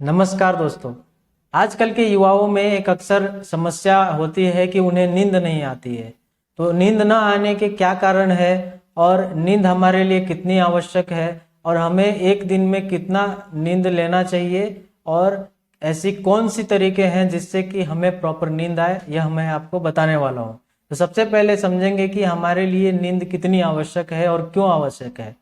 नमस्कार दोस्तों। आजकल के युवाओं में एक अक्सर समस्या होती है कि उन्हें नींद नहीं आती है। तो नींद न आने के क्या कारण है और नींद हमारे लिए कितनी आवश्यक है और हमें एक दिन में कितना नींद लेना चाहिए और ऐसी कौन सी तरीके हैं जिससे कि हमें प्रॉपर नींद आए, यह मैं आपको बताने वाला हूँ। तो सबसे पहले समझेंगे कि हमारे लिए नींद कितनी आवश्यक है और क्यों आवश्यक है।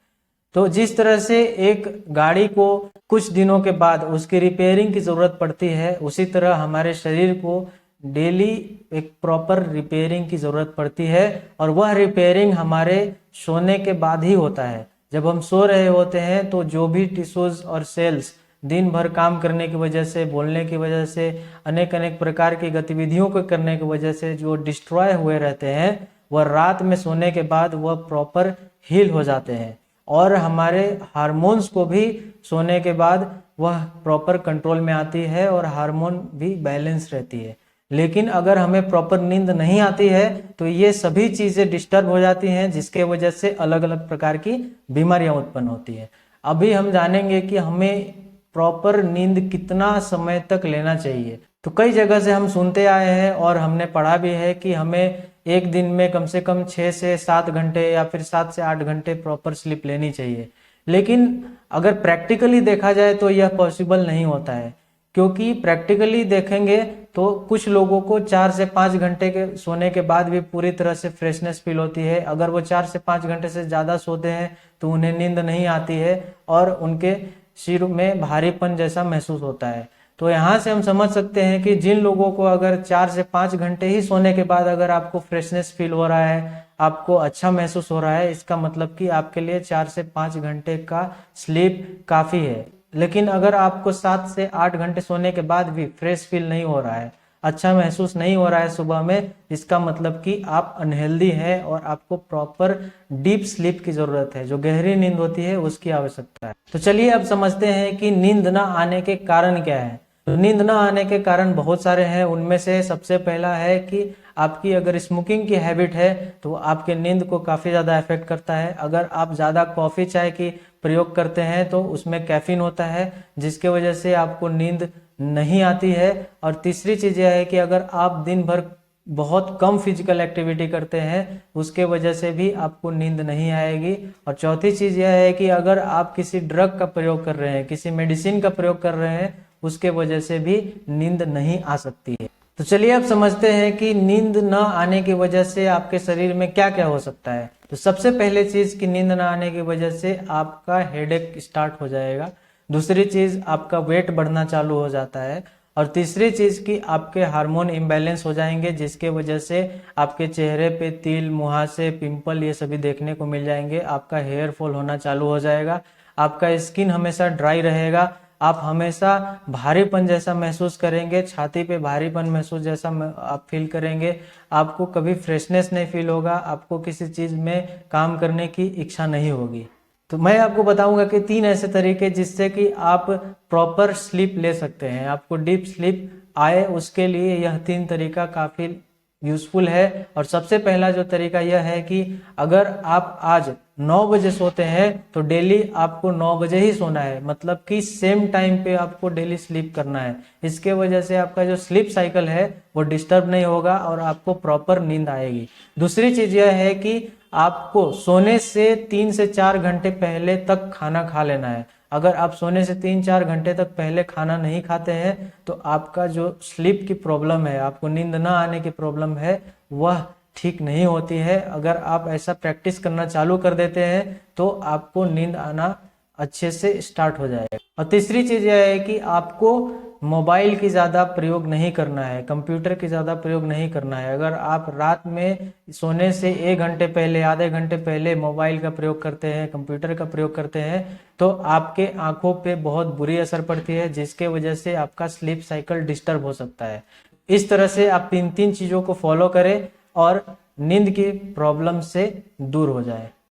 तो जिस तरह से एक गाड़ी को कुछ दिनों के बाद उसकी रिपेयरिंग की ज़रूरत पड़ती है, उसी तरह हमारे शरीर को डेली एक प्रॉपर रिपेयरिंग की ज़रूरत पड़ती है और वह रिपेयरिंग हमारे सोने के बाद ही होता है। जब हम सो रहे होते हैं तो जो भी टिश्यूज़ और सेल्स दिन भर काम करने की वजह से, बोलने की वजह से, अनेक अनेक प्रकार की गतिविधियों को करने की वजह से जो डिस्ट्रॉय हुए रहते हैं, वह रात में सोने के बाद वह प्रॉपर हील हो जाते हैं और हमारे हार्मोन्स को भी सोने के बाद वह प्रॉपर कंट्रोल में आती है और हार्मोन भी बैलेंस रहती है। लेकिन अगर हमें प्रॉपर नींद नहीं आती है तो ये सभी चीज़ें डिस्टर्ब हो जाती हैं, जिसके वजह से अलग अलग प्रकार की बीमारियां उत्पन्न होती है। अभी हम जानेंगे कि हमें प्रॉपर नींद कितना समय तक लेना चाहिए। तो कई जगह से हम सुनते आए हैं और हमने पढ़ा भी है कि हमें एक दिन में कम से कम 6 से 7 घंटे या फिर 7 से 8 घंटे प्रॉपर स्लीप लेनी चाहिए। लेकिन अगर प्रैक्टिकली देखा जाए तो यह पॉसिबल नहीं होता है, क्योंकि प्रैक्टिकली देखेंगे तो कुछ लोगों को 4 से 5 घंटे के सोने के बाद भी पूरी तरह से फ्रेशनेस फील होती है। अगर वो 4 से 5 घंटे से ज़्यादा सोते हैं तो उन्हें नींद नहीं आती है और उनके सिर में भारीपन जैसा महसूस होता है। तो यहाँ से हम समझ सकते हैं कि जिन लोगों को अगर 4 से 5 घंटे ही सोने के बाद अगर आपको फ्रेशनेस फील हो रहा है, आपको अच्छा महसूस हो रहा है, इसका मतलब कि आपके लिए 4 से 5 घंटे का स्लीप काफ़ी है। लेकिन अगर आपको 7 से 8 घंटे सोने के बाद भी फ्रेश फील नहीं हो रहा है, अच्छा महसूस नहीं हो रहा है सुबह में, इसका मतलब कि आप अनहेल्दी हैं और आपको प्रॉपर डीप स्लीप की ज़रूरत है। जो गहरी नींद होती है उसकी आवश्यकता है। तो चलिए अब समझते हैं कि नींद ना आने के कारण क्या है। तो नींद ना आने के कारण बहुत सारे हैं। उनमें से सबसे पहला है कि आपकी अगर स्मोकिंग की हैबिट है तो आपके नींद को काफ़ी ज़्यादा अफेक्ट करता है। अगर आप ज़्यादा कॉफ़ी चाय की प्रयोग करते हैं तो उसमें कैफीन होता है, जिसके वजह से आपको नींद नहीं आती है। और तीसरी चीज़ यह है कि अगर आप दिन भर बहुत कम फिजिकल एक्टिविटी करते हैं, उसके वजह से भी आपको नींद नहीं आएगी। और चौथी चीज़ यह है कि अगर आप किसी ड्रग का प्रयोग कर रहे हैं, किसी मेडिसिन का प्रयोग कर रहे हैं, उसके वजह से भी नींद नहीं आ सकती है। तो चलिए अब समझते हैं कि नींद न आने की वजह से आपके शरीर में क्या क्या हो सकता है। तो सबसे पहले चीज़ कि नींद न आने की वजह से आपका हेडेक स्टार्ट हो जाएगा। दूसरी चीज़, आपका वेट बढ़ना चालू हो जाता है। और तीसरी चीज़ कि आपके हार्मोन इम्बैलेंस हो जाएंगे, जिसके वजह से आपके चेहरे पे तिल, मुहासे, पिंपल ये सभी देखने को मिल जाएंगे। आपका हेयर फॉल होना चालू हो जाएगा। आपका स्किन हमेशा ड्राई रहेगा। आप हमेशा भारीपन जैसा महसूस करेंगे, छाती पे भारीपन महसूस जैसा आप फील करेंगे। आपको कभी फ्रेशनेस नहीं फील होगा, आपको किसी चीज़ में काम करने की इच्छा नहीं होगी। तो मैं आपको बताऊंगा कि 3 ऐसे तरीके जिससे कि आप प्रॉपर स्लीप ले सकते हैं, आपको डीप स्लीप आए, उसके लिए यह 3 तरीका काफ़ी यूज़फुल है। और सबसे पहला जो तरीका यह है कि अगर आप आज 9 बजे सोते हैं तो डेली आपको 9 बजे ही सोना है, मतलब कि सेम टाइम पे आपको डेली स्लीप करना है। इसके वजह से आपका जो स्लीप साइकिल है वो डिस्टर्ब नहीं होगा और आपको प्रॉपर नींद आएगी। दूसरी चीज़ यह है कि आपको सोने से 3 से 4 घंटे पहले तक खाना खा लेना है। अगर आप सोने से 3-4 घंटे तक पहले खाना नहीं खाते हैं तो आपका जो स्लीप की प्रॉब्लम है, आपको नींद ना आने की प्रॉब्लम है, वह ठीक नहीं होती है। अगर आप ऐसा प्रैक्टिस करना चालू कर देते हैं तो आपको नींद आना अच्छे से स्टार्ट हो जाएगा। और तीसरी चीज़ यह है कि आपको मोबाइल की ज़्यादा प्रयोग नहीं करना है, कंप्यूटर की ज़्यादा प्रयोग नहीं करना है। अगर आप रात में सोने से 1 घंटे पहले, आधे घंटे पहले मोबाइल का प्रयोग करते हैं, कंप्यूटर का प्रयोग करते हैं, तो आपके आंखों पे बहुत बुरी असर पड़ती है, जिसके वजह से आपका स्लीप साइकिल डिस्टर्ब हो सकता है। इस तरह से आप 3 चीज़ों को फॉलो करें और नींद की प्रॉब्लम से दूर हो जाए।